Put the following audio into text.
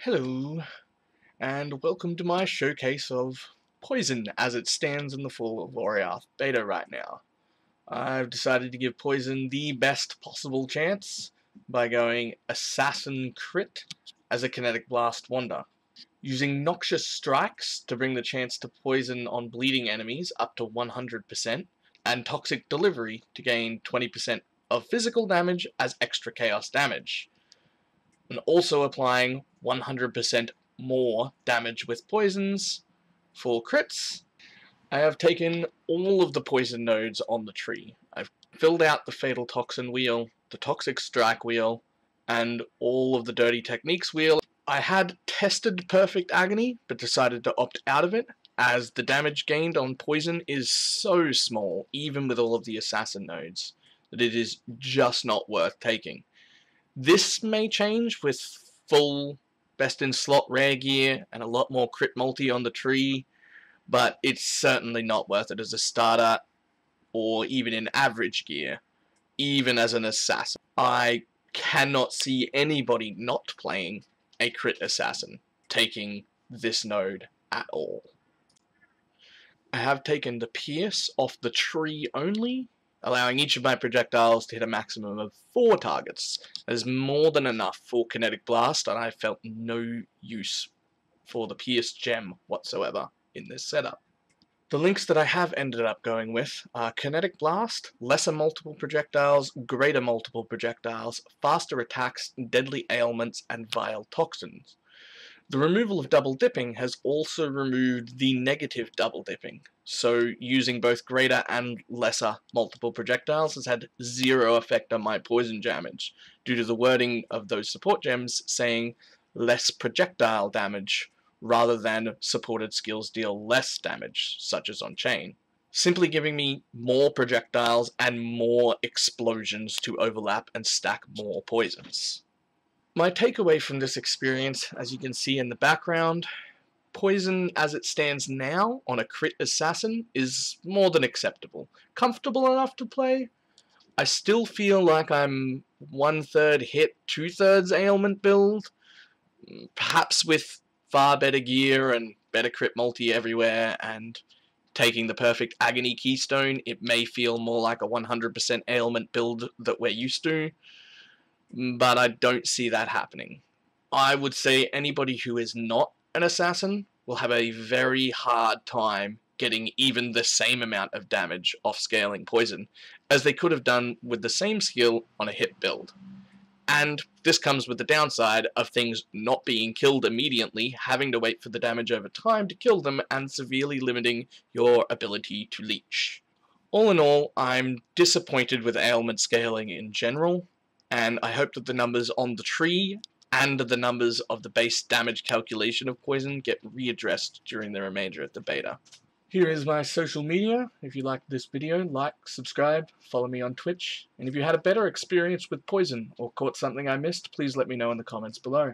Hello, and welcome to my showcase of Poison as it stands in the full of Oriath beta right now. I've decided to give Poison the best possible chance by going Assassin Crit as a Kinetic Blast Wonder, using Noxious Strikes to bring the chance to poison on bleeding enemies up to 100%, and Toxic Delivery to gain 20% of physical damage as extra chaos damage, and also applying 100% more damage with poisons for crits. I have taken all of the poison nodes on the tree. I've filled out the Fatal Toxin wheel, the Toxic Strike wheel, and all of the Dirty Techniques wheel. I had tested Perfect Agony, but decided to opt out of it, as the damage gained on poison is so small, even with all of the assassin nodes, that it is just not worth taking. This may change with full best in slot rare gear and a lot more crit multi on the tree, but it's certainly not worth it as a starter or even in average gear, even as an assassin. I cannot see anybody not playing a crit assassin taking this node at all. I have taken the Pierce off the tree only, allowing each of my projectiles to hit a maximum of 4 targets. That is more than enough for Kinetic Blast, and I felt no use for the Pierce gem whatsoever in this setup. The links that I have ended up going with are Kinetic Blast, lesser multiple projectiles, greater multiple projectiles, faster attacks, deadly ailments, and vile toxins. The removal of double dipping has also removed the negative double dipping, so using both greater and lesser multiple projectiles has had zero effect on my poison damage, due to the wording of those support gems saying less projectile damage rather than supported skills deal less damage, such as on chain, simply giving me more projectiles and more explosions to overlap and stack more poisons. My takeaway from this experience, as you can see in the background, poison as it stands now on a crit assassin is more than acceptable. Comfortable enough to play. I still feel like I'm 1/3 hit, 2/3 ailment build, perhaps with far better gear and better crit multi everywhere, and taking the Perfect Agony Keystone, it may feel more like a 100% ailment build that we're used to, but I don't see that happening. I would say anybody who is not an assassin will have a very hard time getting even the same amount of damage off scaling poison as they could have done with the same skill on a hit build. And this comes with the downside of things not being killed immediately, having to wait for the damage over time to kill them, and severely limiting your ability to leech. All in all, I'm disappointed with ailment scaling in general, and I hope that the numbers on the tree and the numbers of the base damage calculation of poison get readdressed during the remainder of the beta. Here is my social media. If you liked this video, like, subscribe, follow me on Twitch, and if you had a better experience with poison or caught something I missed, please let me know in the comments below.